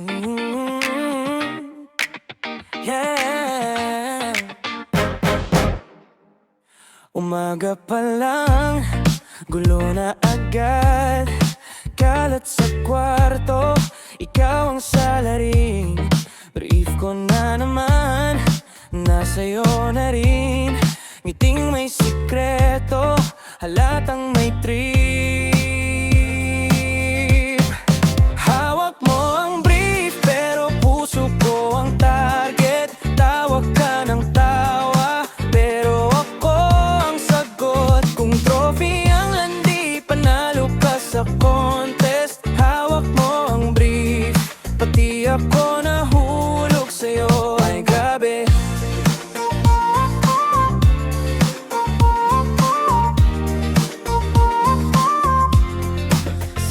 Mm, yeah. Umaga pa lang, gulo na agad. Kalat sa kwarto, ikaw ang salarin. Brief ko na naman, nasa'yo na rin. Ngiting may sikreto, halatang may trip. Hawak mo ang brief, pero puso ko ang target. Tawag ka ng tawa, pero ako ang sagot. Kung trophy ang landi, panalo ka sa contest. Hawak mo ang brief, pati ako nahulog sa'yo. Ay grabe,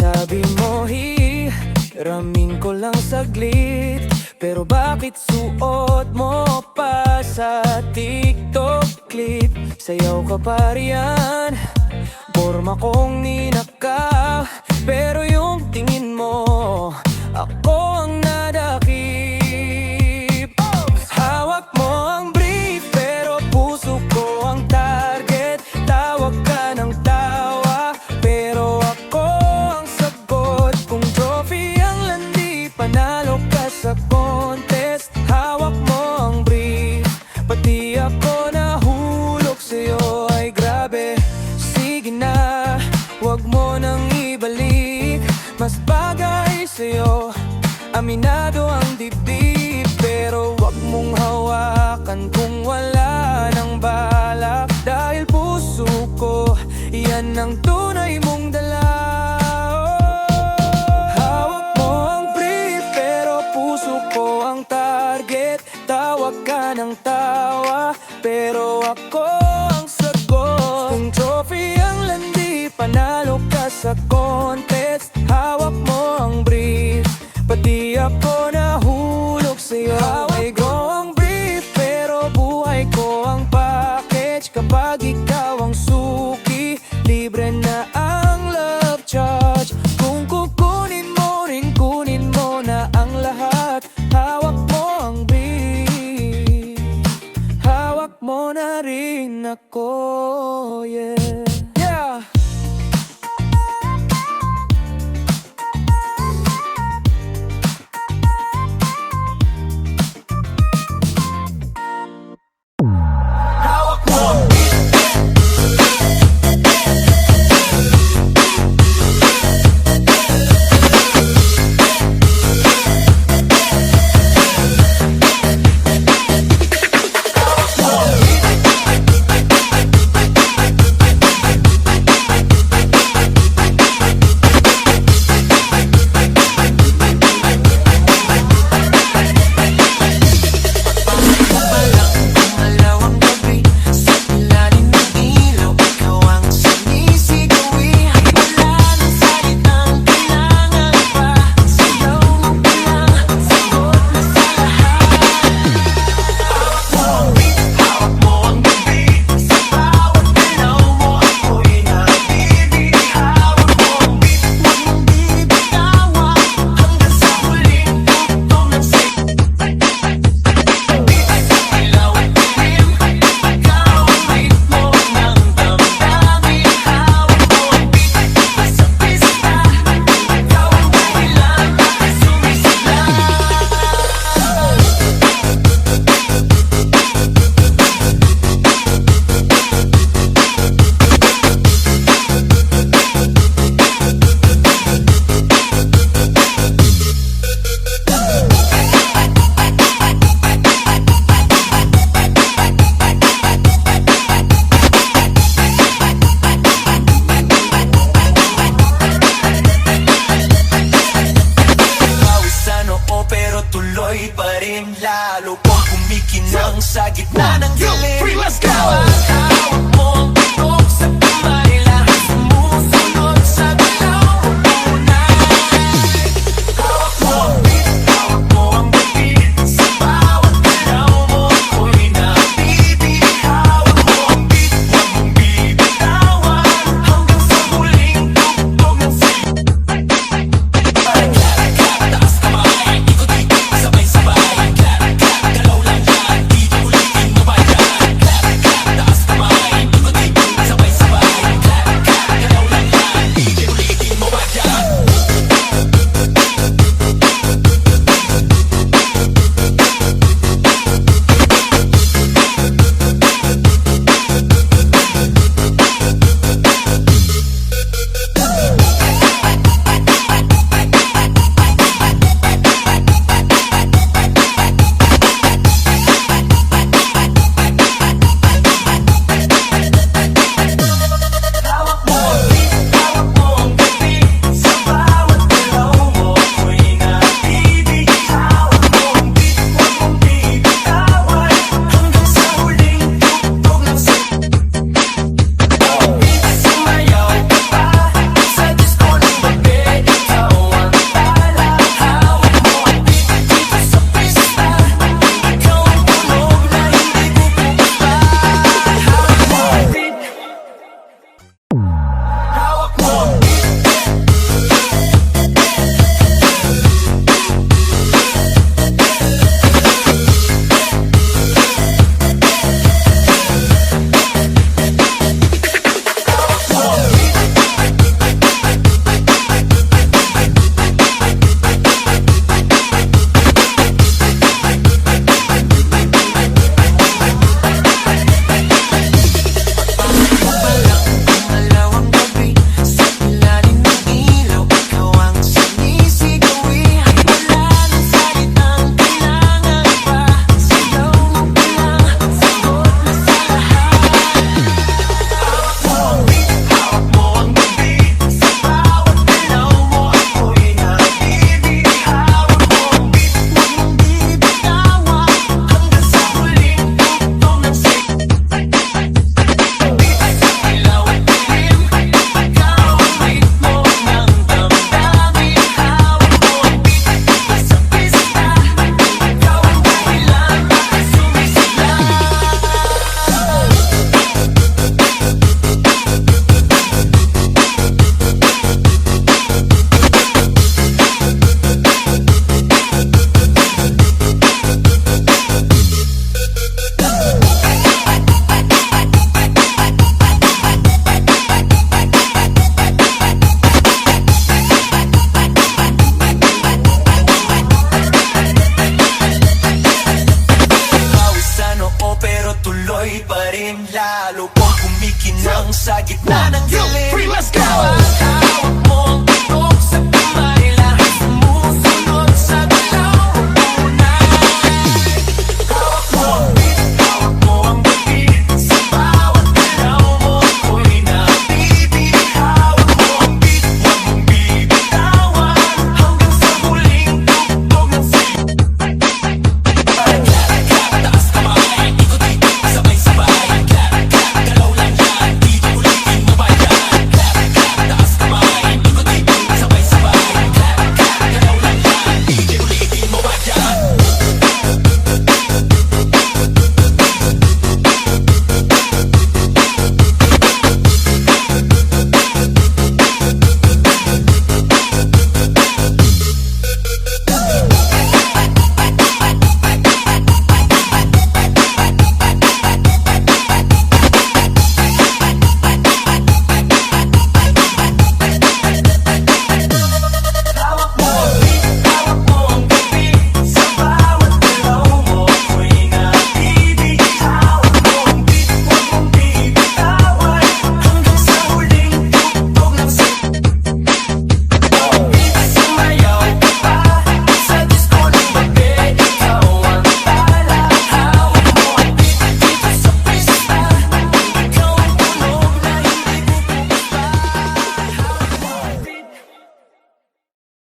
sabi mo hiramin ko lang saglit, pero bakit suot mo pa sa TikTok clip? Sayaw ka pa riyan, forma kong ninakaw. Pero yung tingin mo, ako ang nadakip. Hawak mo ang brief, pero puso ko ang target. Tawag ka ng tawa, pero ako ang sagot. Kung trophy ang landi, panalo ka sa contest. Hawak mo ang brief, pati ako nahulog sa'yo. Ay grabe, sige na, wag mo nang ibalik. Mas bagay sa'yo, aminado ang dibdib. Pero wag mong hawakan kung wala nang balak. Dahil puso ko, yan ang tunay mong dala. Hawak mo ang brief, pero puso ko ang target. Tawag ka ng tawa, pero ako ang sagot. Kung trophy ang landi, panalo ka sa contest. Hawak mo ang brief, pati ako nahulog sa'yo. Hawak ko ang brief, pero buhay ko ang package. Kapag ikaw ang suki, libre na ang love charge. Kung kukunin mo rin, kunin mo na ang lahat. Hawak mo ang brief, hawak mo na rin ako, yeah. Yeah. Pero tuloy pa rin, lalo pang kumikinang sa gitna ng